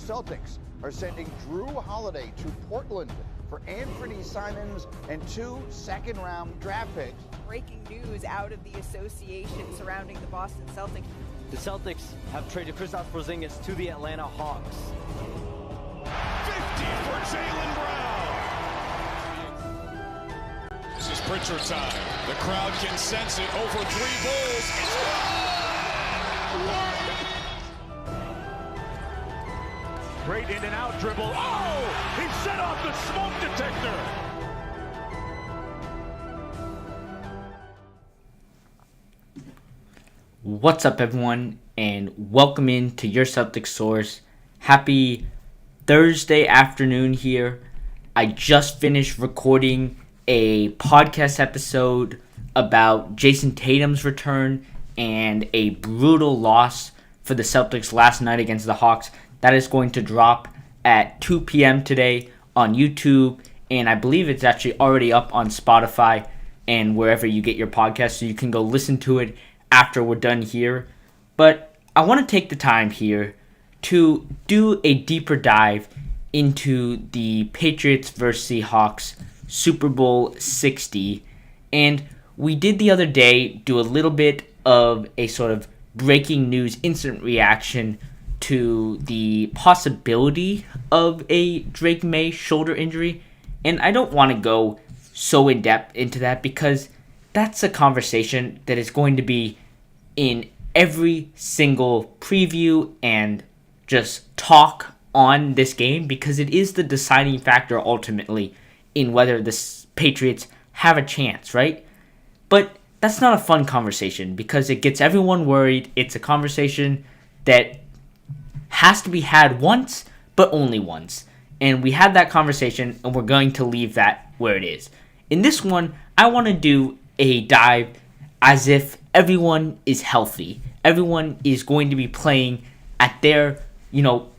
Celtics are sending Drew Holiday to Portland for Anthony Simons and 2 second-round draft picks. Breaking news out of the association surrounding the Boston Celtics. The Celtics have traded Kristaps Porzingis to the Atlanta Hawks. 50 for Jaylen Brown. This is Pritchard time. The crowd can sense it. Over 3 Bulls. It's great in and out dribble. Oh! He set off the smoke detector. What's up, everyone, and welcome into your Celtics source. Happy Thursday afternoon here. I just finished recording a podcast episode about Jason Tatum's return and a brutal loss for the Celtics last night against the Hawks. That is going to drop at 2 p.m. today on YouTube, and I believe it's actually already up on Spotify and wherever you get your podcasts, so you can go listen to it after we're done here. But I want to take the time here to do a deeper dive into the Patriots versus Seahawks Super Bowl 60. And we did the other day do a little bit of a sort of breaking news instant reaction to the possibility of a Drake Maye shoulder injury. And I don't want to go so in depth into that because that's a conversation that is going to be in every single preview and just talk on this game, because it is the deciding factor ultimately in whether the Patriots have a chance, right? But that's not a fun conversation because it gets everyone worried. It's a conversation that has to be had once, but only once. And we had that conversation, and we're going to leave that where it is. In this one, I want to do a dive as if everyone is healthy. Everyone is going to be playing at their,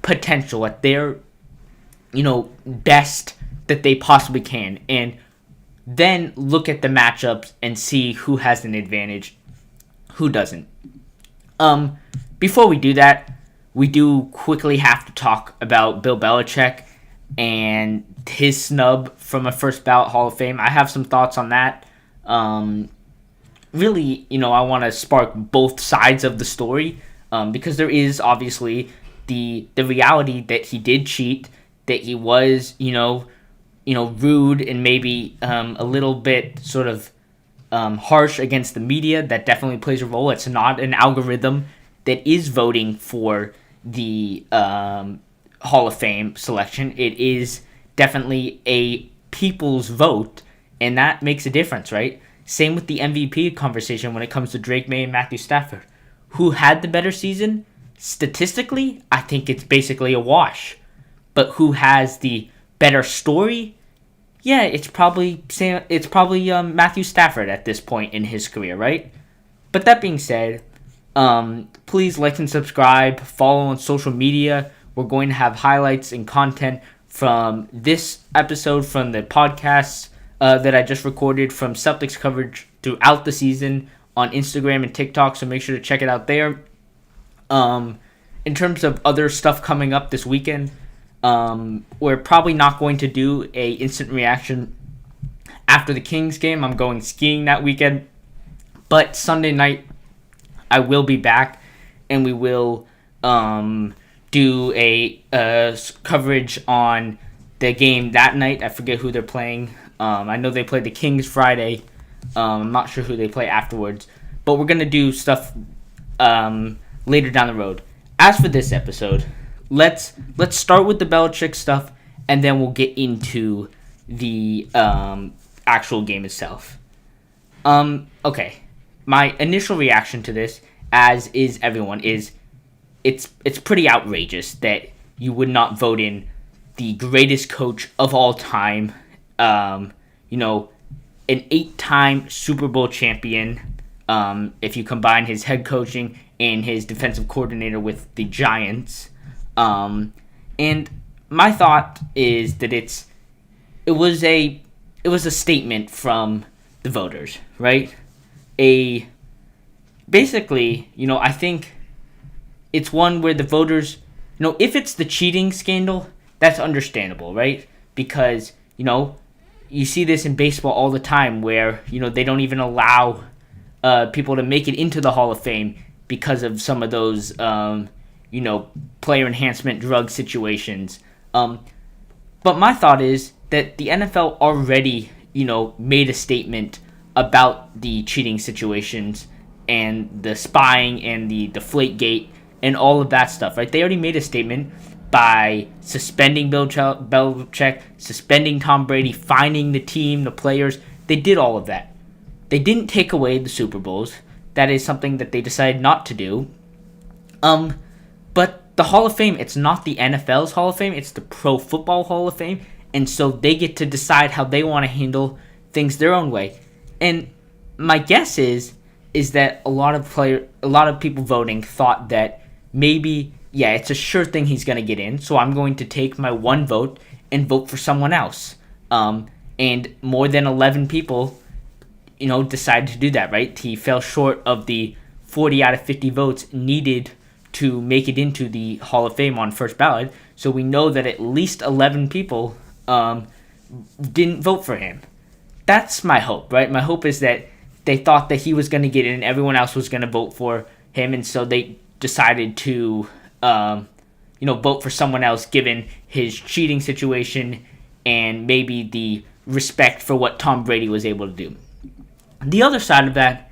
potential, at their, best that they possibly can. And then look at the matchups and see who has an advantage, who doesn't. Before we do that, we do quickly have to talk about Bill Belichick and his snub from a first-ballot Hall of Fame. I have some thoughts on that. Really, I want to spark both sides of the story because there is obviously the reality that he did cheat, that he was, rude and maybe a little bit sort of harsh against the media. That definitely plays a role. It's not an algorithm that is voting for the Hall of Fame selection. It is definitely a people's vote, and that makes a difference, right? Same with the MVP conversation when it comes to Drake Maye and Matthew Stafford. Who had the better season? Statistically, I think it's basically a wash. But who has the better story? Yeah, it's probably Matthew Stafford at this point in his career, right? But that being said, please like and subscribe, follow on social media. We're going to have highlights and content from this episode, from the podcasts that I just recorded, from Celtics coverage throughout the season on Instagram and TikTok, so make sure to check it out there. In terms of other stuff coming up this weekend, we're probably not going to do a instant reaction after the Kings game. I'm going skiing that weekend. But Sunday night, I will be back, and we will do a coverage on the game that night. I forget who they're playing. I know they played the Kings Friday. I'm not sure who they play afterwards. But we're going to do stuff later down the road. As for this episode, let's start with the Belichick stuff, and then we'll get into the actual game itself. Okay. My initial reaction to this, as is everyone, is it's pretty outrageous that you would not vote in the greatest coach of all time, an 8-time Super Bowl champion, if you combine his head coaching and his defensive coordinator with the Giants. And my thought is that it was a statement from the voters, right? Basically, I think it's one where the voters if it's the cheating scandal, that's understandable, right? Because, you see this in baseball all the time where, they don't even allow people to make it into the Hall of Fame because of some of those, player enhancement drug situations. But my thought is that the NFL already, made a statement about the cheating situations and the spying and the Deflategate and all of that stuff, right? They already made a statement by suspending Belichick, suspending Tom Brady, fining the team, the players. They did all of that. They didn't take away the Super Bowls. That is something that they decided not to do. But the Hall of Fame, it's not the NFL's Hall of Fame, it's the Pro Football Hall of Fame, and so they get to decide how they want to handle things their own way. And my guess is that a lot of people voting thought that maybe, it's a sure thing he's going to get in, so I'm going to take my one vote and vote for someone else. And more than 11 people, decided to do that, right? He fell short of the 40 out of 50 votes needed to make it into the Hall of Fame on first ballot. So we know that at least 11 people didn't vote for him. That's my hope, right? My hope is that they thought that he was going to get in, everyone else was going to vote for him, and so they decided to, vote for someone else given his cheating situation and maybe the respect for what Tom Brady was able to do. The other side of that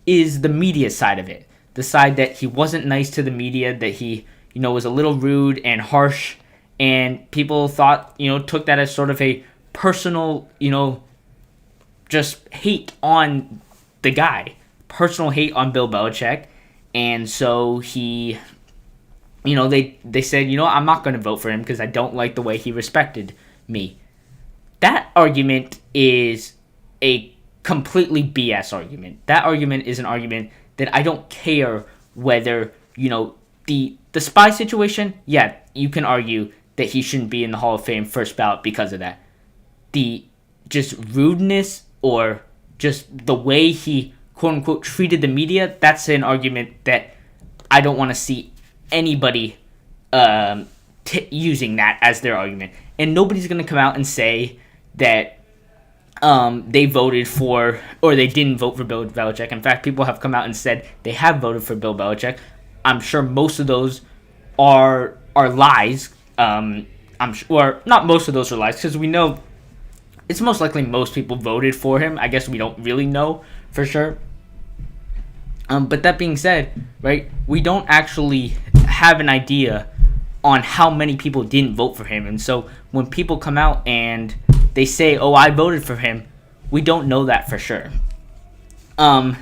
is the media side of it. The side that he wasn't nice to the media, that he, was a little rude and harsh, and people thought, took that as sort of a personal, just hate on the guy. Personal hate on Bill Belichick. And so he, they said, I'm not going to vote for him because I don't like the way he respected me. That argument is a completely BS argument. That argument is an argument that I don't care whether, the spy situation, you can argue that he shouldn't be in the Hall of Fame first ballot because of that. The just rudeness or just the way he, quote-unquote, treated the media, that's an argument that I don't want to see anybody using that as their argument. And nobody's going to come out and say that they voted for, or they didn't vote for Bill Belichick. In fact, people have come out and said they have voted for Bill Belichick. I'm sure most of those are lies. I'm sure, not most of those are lies, because we know it's most likely most people voted for him. I guess we don't really know for sure. But that being said, right, we don't actually have an idea on how many people didn't vote for him. And so when people come out and they say, oh, I voted for him, we don't know that for sure. My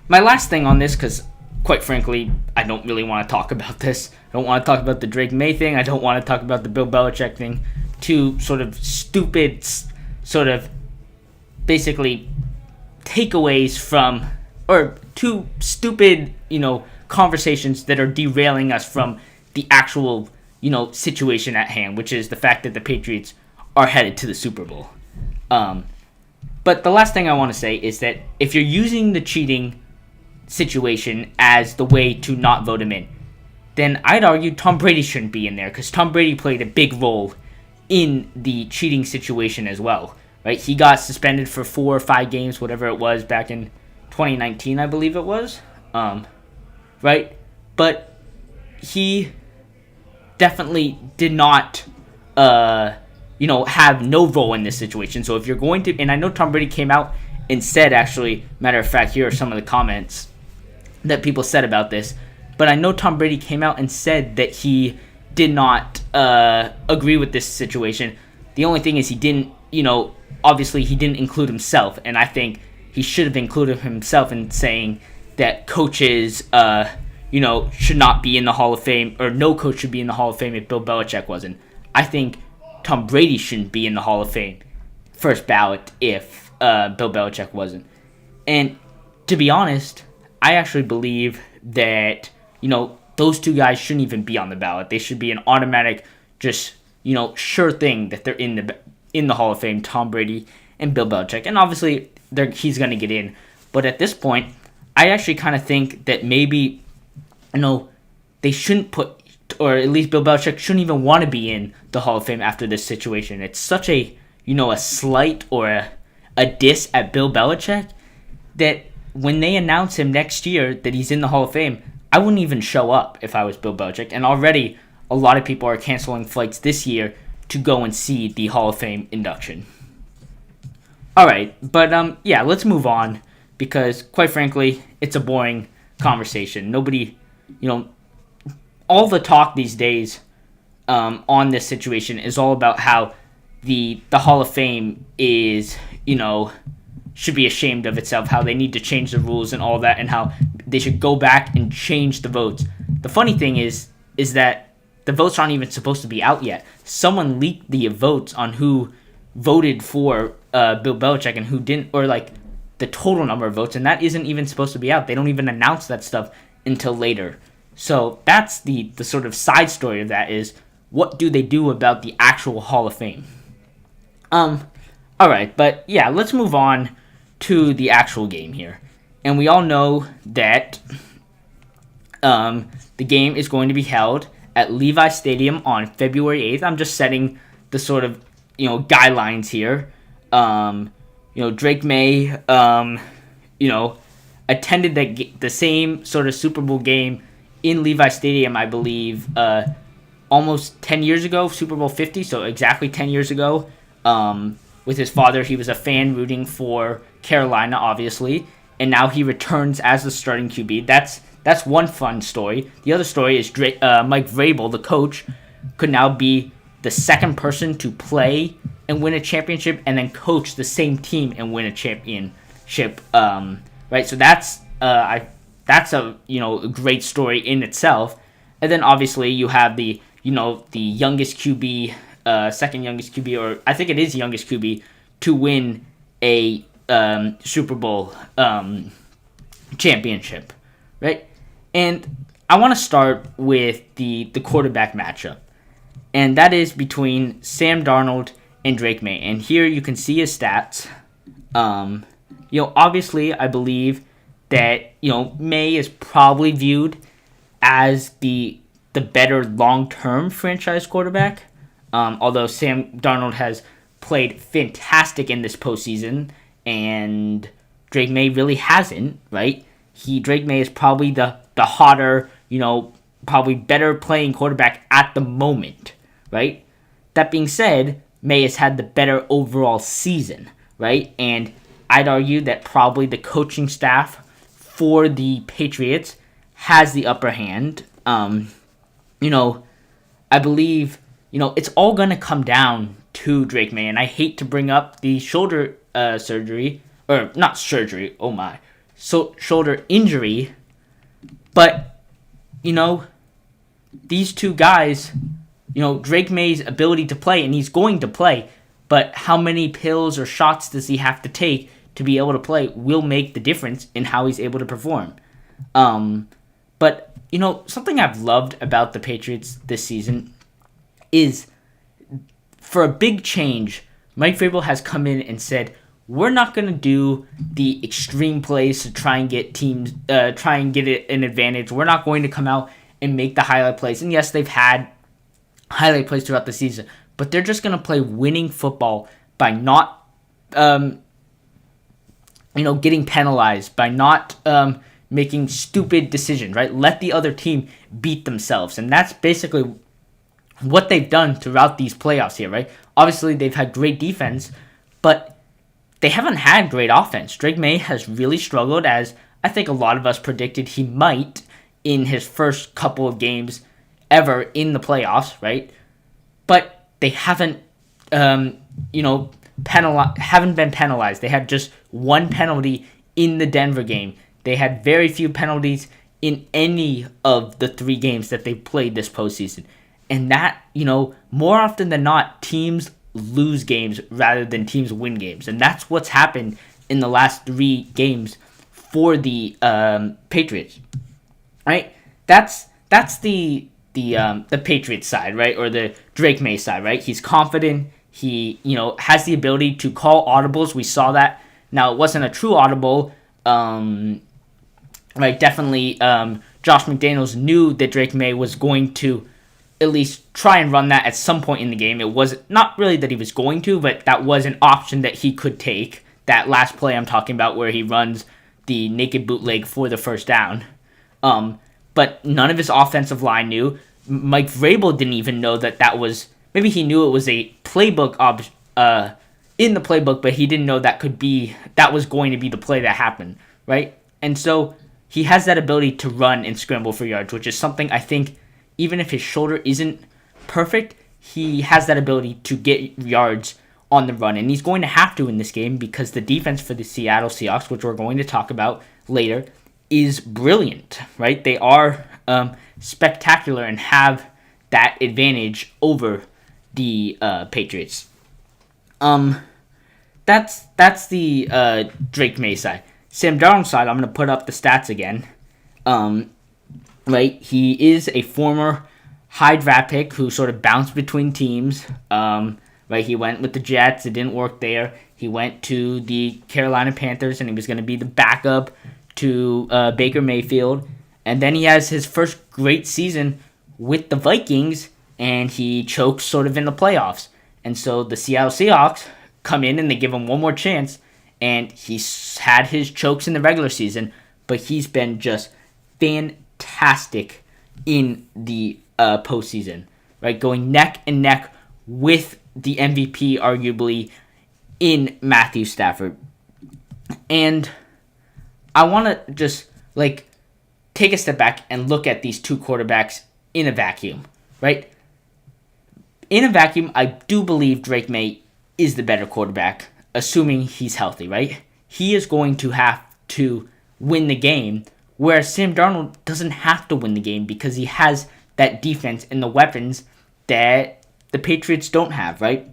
last thing on this, because quite frankly, I don't really want to talk about this. I don't want to talk about the Drake Maye thing. I don't want to talk about the Bill Belichick thing. Two sort of stupid, sort of basically takeaways from, or two stupid, conversations that are derailing us from the actual, situation at hand, which is the fact that the Patriots are headed to the Super Bowl. But the last thing I want to say is that if you're using the cheating situation as the way to not vote him in, then I'd argue Tom Brady shouldn't be in there, because Tom Brady played a big role in the cheating situation as well, right? He got suspended for 4 or 5 games, whatever it was, back in 2019, I believe it was, right? But he definitely did not, have no role in this situation. So if you're going to, and I know Tom Brady came out and said, actually, matter of fact, here are some of the comments that people said about this, but I know Tom Brady came out and said that he did not agree with this situation. The only thing is he didn't, obviously he didn't include himself, and I think he should have included himself in saying that coaches, should not be in the Hall of Fame, or no coach should be in the Hall of Fame if Bill Belichick wasn't. I think Tom Brady shouldn't be in the Hall of Fame first ballot if Bill Belichick wasn't. And to be honest, I actually believe that, those two guys shouldn't even be on the ballot. They should be an automatic, just, sure thing that they're in the Hall of Fame, Tom Brady and Bill Belichick. And obviously, he's going to get in. But at this point, I actually kind of think that maybe, they shouldn't put or at least Bill Belichick, shouldn't even want to be in the Hall of Fame after this situation. It's such a slight or a diss at Bill Belichick that when they announce him next year that he's in the Hall of Fame, I wouldn't even show up if I was Bill Belichick. And already a lot of people are canceling flights this year to go and see the Hall of Fame induction. All right, but let's move on because, quite frankly, it's a boring conversation. Nobody, all the talk these days on this situation is all about how the Hall of Fame is, should be ashamed of itself, how they need to change the rules and all that, and how they should go back and change the votes. The funny thing is that the votes aren't even supposed to be out yet. Someone leaked the votes on who voted for Bill Belichick and who didn't, or like the total number of votes, and that isn't even supposed to be out. They don't even announce that stuff until later. So that's the sort of side story of that is, what do they do about the actual Hall of Fame? Alright, but yeah, let's move on to the actual game here. And we all know that the game is going to be held at Levi Stadium on February 8th. I'm just setting the sort of, guidelines here. Drake Maye, attended the same sort of Super Bowl game in Levi Stadium, I believe, almost 10 years ago, Super Bowl 50, so exactly 10 years ago. With his father, he was a fan rooting for Carolina, obviously, and now he returns as the starting QB. That's one fun story. The other story is Mike Vrabel, the coach, could now be the second person to play and win a championship and then coach the same team and win a championship. Right, so that's a great story in itself. And then obviously you have the youngest QB, second youngest QB, or I think it is youngest QB to win a Super Bowl championship, right? And I want to start with the quarterback matchup, and that is between Sam Darnold and Drake Maye. And here you can see his stats. Obviously, I believe that Maye is probably viewed as the better long-term franchise quarterback. Although Sam Darnold has played fantastic in this postseason, and Drake Maye really hasn't, right? Drake Maye is probably the hotter, probably better playing quarterback at the moment, right? That being said, Maye has had the better overall season, right? And I'd argue that probably the coaching staff for the Patriots has the upper hand. I believe, it's all going to come down to Drake Maye. And I hate to bring up the shoulder surgery, or not surgery, oh my, shoulder injury. But, these two guys, Drake Maye's ability to play, and he's going to play, but how many pills or shots does he have to take to be able to play will make the difference in how he's able to perform. But, something I've loved about the Patriots this season is, for a big change, Mike Vrabel has come in and said, we're not going to do the extreme plays to try and get teams, try and get it an advantage. We're not going to come out and make the highlight plays. And yes, they've had highlight plays throughout the season, but they're just going to play winning football by not, getting penalized, by not making stupid decisions, right? Let the other team beat themselves. And that's basically what they've done throughout these playoffs here, right? Obviously, they've had great defense, but they haven't had great offense. Drake Maye has really struggled, as I think a lot of us predicted he might in his first couple of games ever in the playoffs, right? But they haven't, haven't been penalized. They had just one penalty in the Denver game. They had very few penalties in any of the 3 games that they played this postseason. And that, more often than not, teams lose games rather than teams win games. And that's what's happened in the last 3 games for the Patriots, right? That's the Patriots side, right? Or the Drake Maye side, right? He's confident. He, has the ability to call audibles. We saw that. Now, it wasn't a true audible, right? Definitely, Josh McDaniels knew that Drake Maye was going to at least try and run that at some point in the game. It was not really that he was going to, but that was an option that he could take. That last play I'm talking about where he runs the naked bootleg for the first down. But none of his offensive line knew. Mike Vrabel didn't even know that was... Maybe he knew it was a playbook in the playbook, but he didn't know that was going to be the play that happened, right? And so he has that ability to run and scramble for yards, which is something I think, even if his shoulder isn't perfect, he has that ability to get yards on the run. And he's going to have to in this game because the defense for the Seattle Seahawks, which we're going to talk about later, is brilliant, right? They are spectacular and have that advantage over the Patriots. That's the Drake Maye side. Sam Darnold side, I'm going to put up the stats again. Right, he is a former high draft pick who sort of bounced between teams. Right, he went with the Jets. It didn't work there. He went to the Carolina Panthers, and he was going to be the backup to Baker Mayfield. And then he has his first great season with the Vikings, and he chokes sort of in the playoffs. And so the Seattle Seahawks come in and they give him one more chance, and he's had his chokes in the regular season, but he's been just fantastic in the postseason, right? Going neck and neck with the MVP, arguably, in Matthew Stafford. And I want to just, take a step back and look at these two quarterbacks in a vacuum, right? In a vacuum, I do believe Drake Maye is the better quarterback, assuming he's healthy, right? He is going to have to win the game, whereas Sam Darnold doesn't have to win the game because he has that defense and the weapons that the Patriots don't have, right?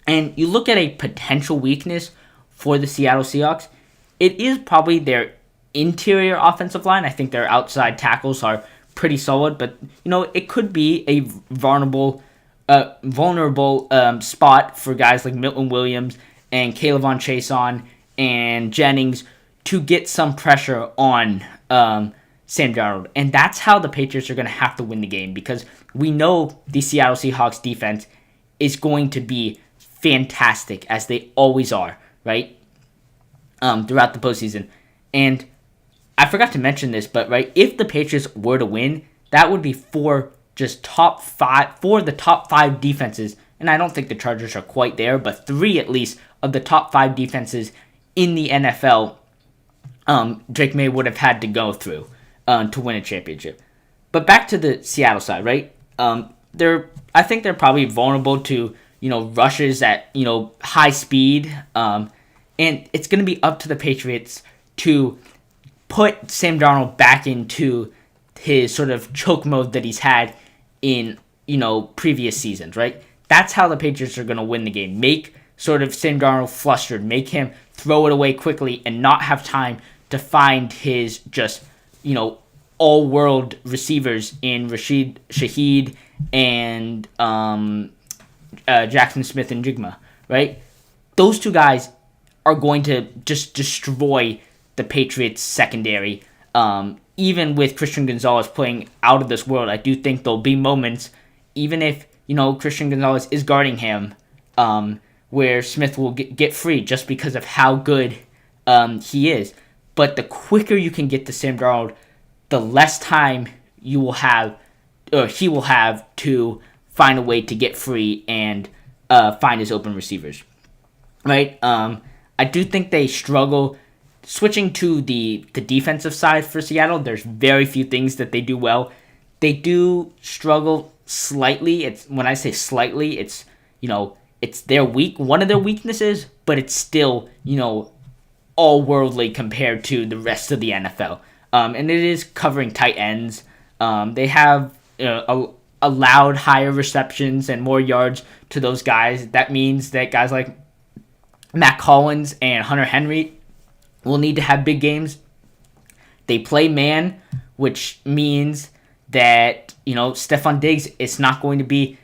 And you look at a potential weakness for the Seattle Seahawks, it is probably their interior offensive line. I think their outside tackles are pretty solid, but it could be a vulnerable spot for guys like Milton Williams and Kayvon Chason and Jennings to get some pressure on Sam Darnold. And that's how the Patriots are going to have to win the game, because we know the Seattle Seahawks defense is going to be fantastic, as they always are, right? Throughout the postseason. And I forgot to mention this, but right, if the Patriots were to win, that would be for the top five defenses, and I don't think the Chargers are quite there, but 3 at least of the top 5 defenses in the NFL, Drake Maye would have had to go through to win a championship. But back to the Seattle side, right? I think they're probably vulnerable to rushes at high speed, and it's going to be up to the Patriots to put Sam Darnold back into his sort of choke mode that he's had in, previous seasons, right? That's how the Patriots are going to win the game. Make sort of Sam Darnold flustered. Make him throw it away quickly and not have time to find his just, all-world receivers in Rashid Shaheed and Jackson Smith and Jigma, right? Those two guys are going to just destroy the Patriots secondary. Even with Christian Gonzalez playing out of this world, I do think there'll be moments, even if, Christian Gonzalez is guarding him, where Smith will get free just because of how good he is. But the quicker you can get to Sam Darnold, the less time you will have, or he will have, to find a way to get free and find his open receivers. Right? I do think they struggle. Switching to the defensive side for Seattle, there's very few things that they do well. They do struggle slightly. When I say slightly, it's their one of their weaknesses, but it's still all worldly compared to the rest of the NFL. And it is covering tight ends. They have allowed higher receptions and more yards to those guys. That means that guys like Matt Collins and Hunter Henry will need to have big games. They play man, which means that, Stephon Diggs, it's not going to be,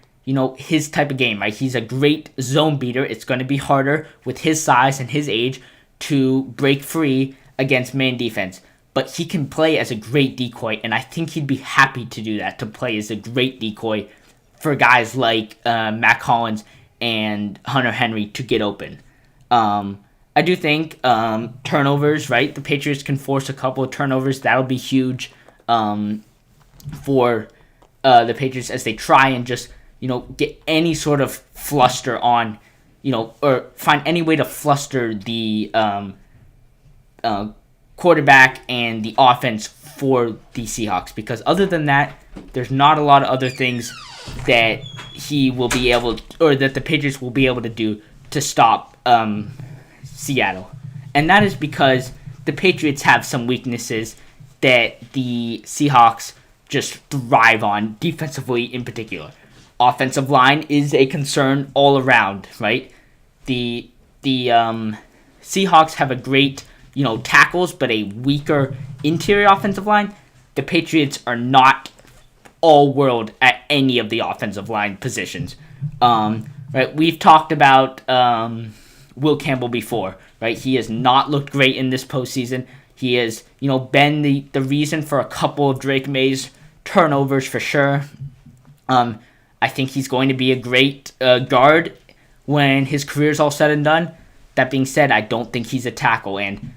his type of game, right? He's a great zone beater. It's going to be harder with his size and his age to break free against man defense. But he can play as a great decoy, and I think he'd be happy to do that, to play as a great decoy for guys like Matt Collins and Hunter Henry to get open. I do think turnovers, right? The Patriots can force a couple of turnovers. That'll be huge for the Patriots as they try and just, get any sort of fluster on, or find any way to fluster the quarterback and the offense for the Seahawks. Because other than that, there's not a lot of other things that he will be able, or that the Patriots will be able to do to stop Seattle. And that is because the Patriots have some weaknesses that the Seahawks just thrive on, defensively in particular. Offensive line is a concern all around, right? The Seahawks have a great, tackles, but a weaker interior offensive line. The Patriots are not all world at any of the offensive line positions. Right? We've talked about Will Campbell before, right? He has not looked great in this postseason. He has, been the reason for a couple of Drake Maye's turnovers for sure. I think he's going to be a great guard when his career is all said and done. That being said, I don't think he's a tackle, and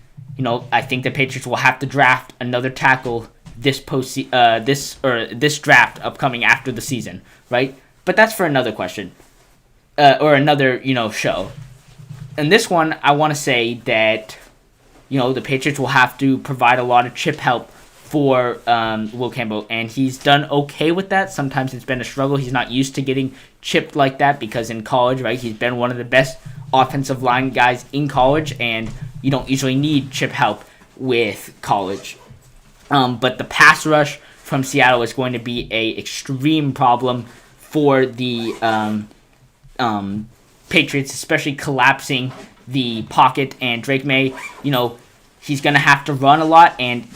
I think the Patriots will have to draft another tackle this draft upcoming after the season, right? But that's for another question, or another show. And this one, I want to say that the Patriots will have to provide a lot of chip help for Will Campbell, and he's done okay with that. Sometimes it's been a struggle. He's not used to getting chipped like that because in college, right, he's been one of the best offensive line guys in college, and you don't usually need chip help with college. But the pass rush from Seattle is going to be a extreme problem for the Patriots, especially collapsing the pocket. And Drake Maye, he's going to have to run a lot, and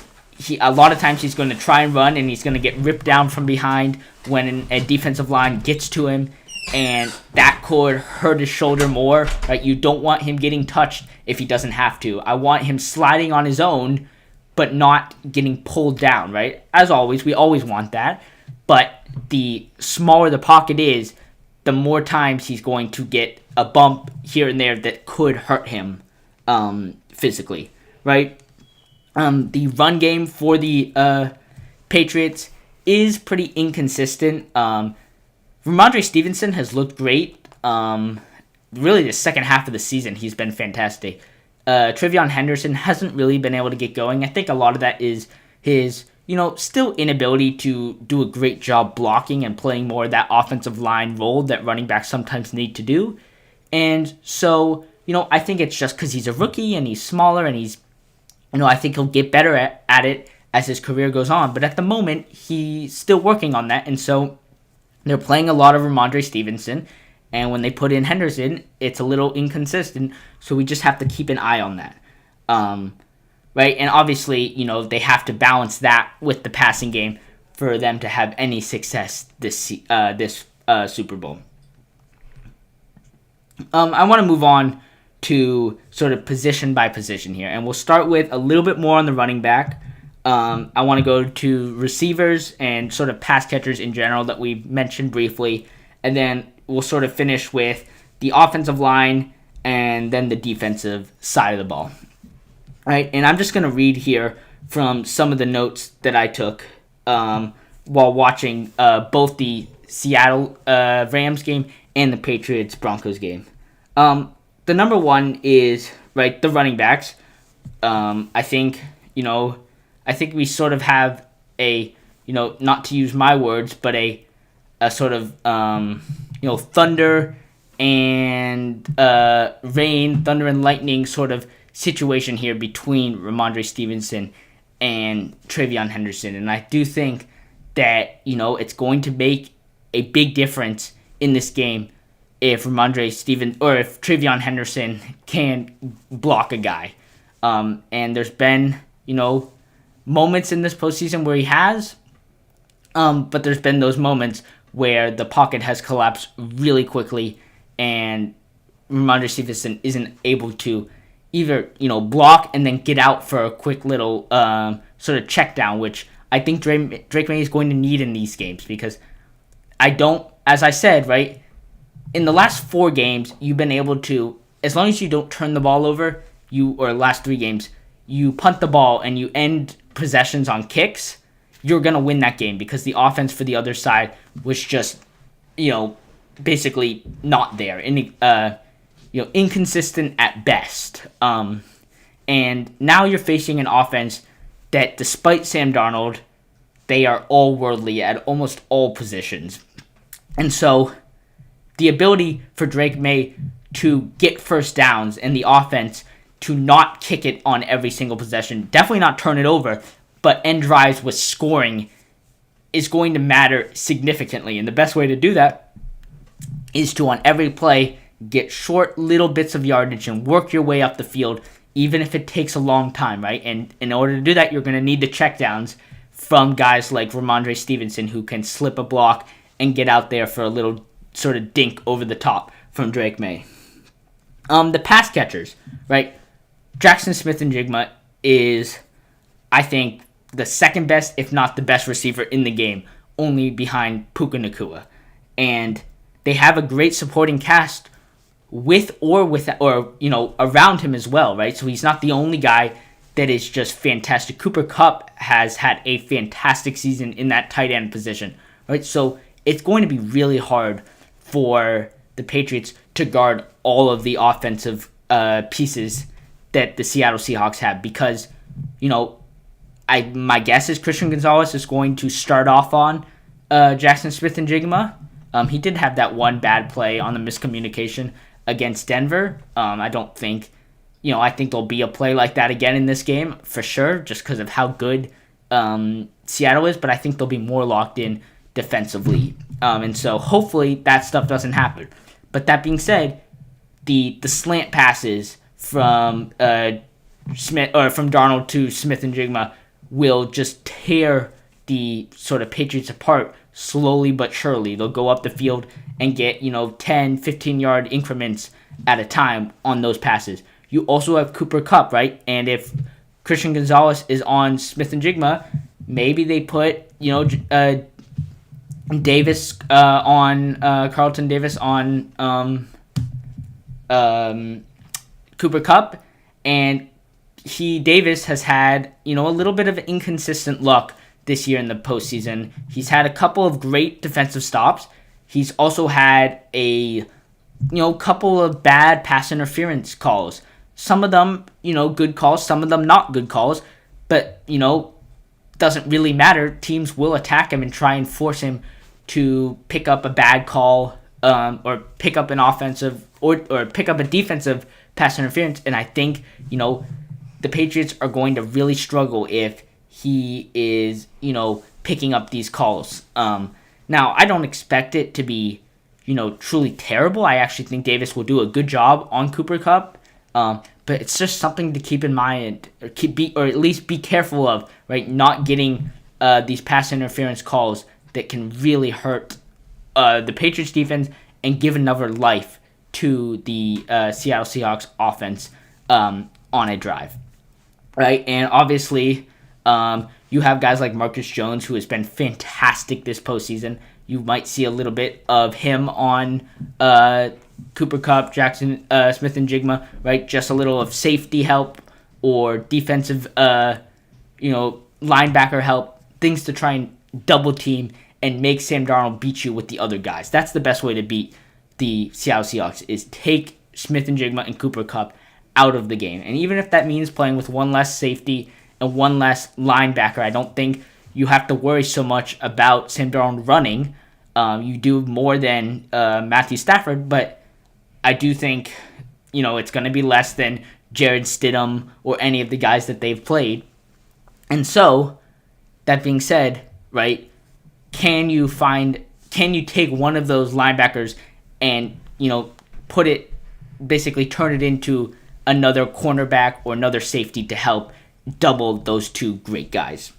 a lot of times he's going to try and run, and he's going to get ripped down from behind when a defensive line gets to him, and that could hurt his shoulder more, right? You don't want him getting touched if he doesn't have to. I want him sliding on his own, but not getting pulled down, right? As always, we always want that, but the smaller the pocket is, the more times he's going to get a bump here and there that could hurt him physically, right? The run game for the Patriots is pretty inconsistent. Ramondre Stevenson has looked great. Really, the second half of the season, he's been fantastic. Trevion Henderson hasn't really been able to get going. I think a lot of that is his, still inability to do a great job blocking and playing more of that offensive line role that running backs sometimes need to do. And so, I think it's just because he's a rookie and he's smaller and he's, I think he'll get better at it as his career goes on. But at the moment, he's still working on that. And so they're playing a lot of Ramondre Stevenson. And when they put in Henderson, it's a little inconsistent. So we just have to keep an eye on that. Right? And obviously, they have to balance that with the passing game for them to have any success this Super Bowl. I want to move on to sort of position by position here. And we'll start with a little bit more on the running back. I want to go to receivers and sort of pass catchers in general that we mentioned briefly. And then we'll sort of finish with the offensive line and then the defensive side of the ball. All right, and I'm just going to read here from some of the notes that I took while watching both the Seattle Rams game and the Patriots Broncos game. The number one is, right, the running backs. I think we sort of have a, not to use my words, but a sort of, thunder and rain, thunder and lightning sort of situation here between Ramondre Stevenson and Trevion Henderson. And I do think that, it's going to make a big difference in this game if if Trevion Henderson can block a guy. And there's been, moments in this postseason where he has, but there's been those moments where the pocket has collapsed really quickly and Ramondre Stevenson isn't able to either, block and then get out for a quick little sort of check down, which I think Drake Maye is going to need in these games, because I don't as I said, right, in the last 4 games, you've been able to, as long as you don't turn the ball over, or last 3 games, you punt the ball and you end possessions on kicks, you're going to win that game because the offense for the other side was just, basically not there. Inconsistent at best. And now you're facing an offense that, despite Sam Darnold, they are all worldly at almost all positions. And so the ability for Drake Maye to get first downs and the offense to not kick it on every single possession, definitely not turn it over, but end drives with scoring is going to matter significantly. And the best way to do that is to, on every play, get short little bits of yardage and work your way up the field, even if it takes a long time, right? And in order to do that, you're going to need the checkdowns from guys like Ramondre Stevenson, who can slip a block and get out there for a little sort of dink over the top from Drake Maye. The pass catchers, right? Jackson Smith-Njigba is, I think, the second best, if not the best receiver in the game, only behind Puka Nacua. And they have a great supporting cast with or around him as well, right? So he's not the only guy that is just fantastic. Cooper Kupp has had a fantastic season in that tight end position, right? So it's going to be really hard for the Patriots to guard all of the offensive pieces that the Seattle Seahawks have because, my guess is Christian Gonzalez is going to start off on Jackson Smith-Njigba. He did have that one bad play on the miscommunication against Denver. I don't think, I think there'll be a play like that again in this game for sure, just because of how good Seattle is, but I think they'll be more locked in defensively. And so hopefully that stuff doesn't happen. But that being said, the slant passes from from Darnold to Smith-Njigba will just tear the sort of Patriots apart slowly but surely. They'll go up the field and get, 10, 15-yard increments at a time on those passes. You also have Cooper Kupp, right? And if Christian Gonzalez is on Smith-Njigba, maybe they put, Davis on Carlton Davis on Cooper Kupp, and Davis has had, a little bit of inconsistent luck this year in the postseason. He's had a couple of great defensive stops. He's also had a, couple of bad pass interference calls. Some of them, good calls, some of them not good calls, but, doesn't really matter. Teams will attack him and try and force him to pick up a bad call, or pick up an offensive or pick up a defensive pass interference. And I think, the Patriots are going to really struggle if he is, picking up these calls. Now, I don't expect it to be, truly terrible. I actually think Davis will do a good job on Cooper Kupp. But it's just something to keep in mind, or at least be careful of, right? Not getting these pass interference calls that can really hurt the Patriots defense and give another life to the Seattle Seahawks offense on a drive, right? And obviously, you have guys like Marcus Jones, who has been fantastic this postseason. You might see a little bit of him on Cooper Kupp, Jackson Smith-Njigba, right? Just a little of safety help or defensive, linebacker help, things to try and double team and make Sam Darnold beat you with the other guys. That's the best way to beat the Seattle Seahawks, is take Smith-Njigba and Cooper Kupp out of the game. And even if that means playing with one less safety and one less linebacker, I don't think you have to worry so much about Sam Darnold running. You do more than Matthew Stafford, but I do think, it's going to be less than Jared Stidham or any of the guys that they've played. And so, that being said, right, can you take one of those linebackers and, turn it into another cornerback or another safety to help double those two great guys?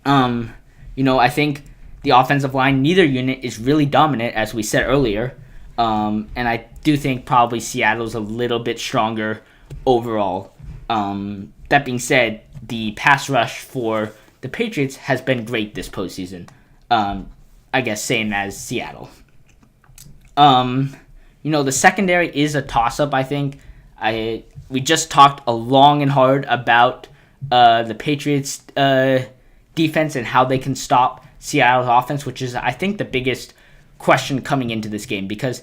I think the offensive line, neither unit is really dominant, as we said earlier. And I do think probably Seattle's a little bit stronger overall. That being said, the pass rush for the Patriots has been great this postseason. I guess same as Seattle. The secondary is a toss-up, I think. We just talked a long and hard about the Patriots' defense and how they can stop Seattle's offense, which is, I think, the biggest question coming into this game, because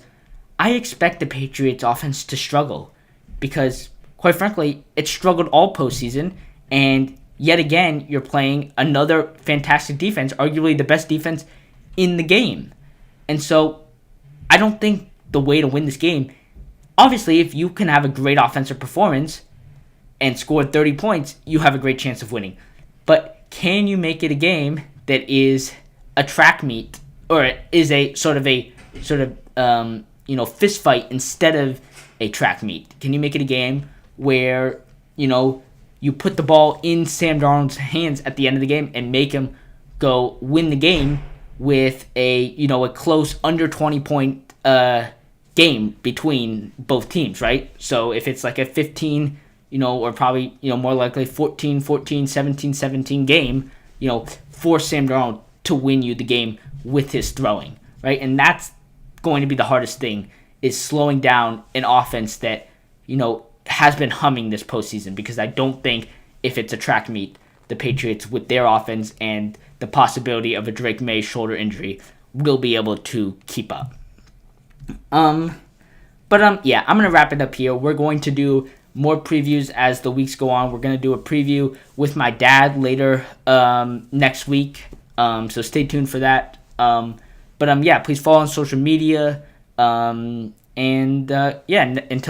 I expect the Patriots' offense to struggle because, quite frankly, it struggled all postseason, and yet again, you're playing another fantastic defense, arguably the best defense in the game. And so, I don't think the way to win this game, obviously, if you can have a great offensive performance and score 30 points, you have a great chance of winning. But can you make it a game that is a track meet, or is a sort of fist fight instead of a track meet? Can you make it a game where, you put the ball in Sam Darnold's hands at the end of the game and make him go win the game with a close under 20 point game between both teams, right? So if it's like a 15, or probably, more likely 14, 17, 17 game, force Sam Darnold to win you the game with his throwing, right? And that's going to be the hardest thing, is slowing down an offense that, has been humming this postseason, because I don't think if it's a track meet, the Patriots with their offense and the possibility of a Drake Maye shoulder injury will be able to keep up. I'm going to wrap it up here. We're going to do more previews as the weeks go on. We're going to do a preview with my dad later next week, so stay tuned for that. Please follow on social media, until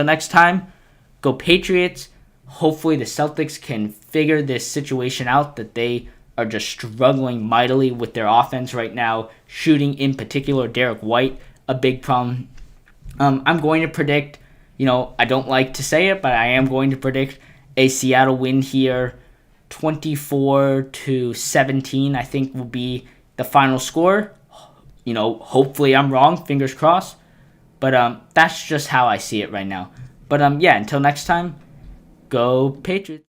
next time, go Patriots. Hopefully the Celtics can figure this situation out, that they are just struggling mightily with their offense right now. Shooting in particular, Derek White, a big problem. I'm going to predict, I don't like to say it, but I am going to predict a Seattle win here. 24-17, I think, will be the final score. Hopefully I'm wrong, fingers crossed. But that's just how I see it right now. But until next time, go Patriots.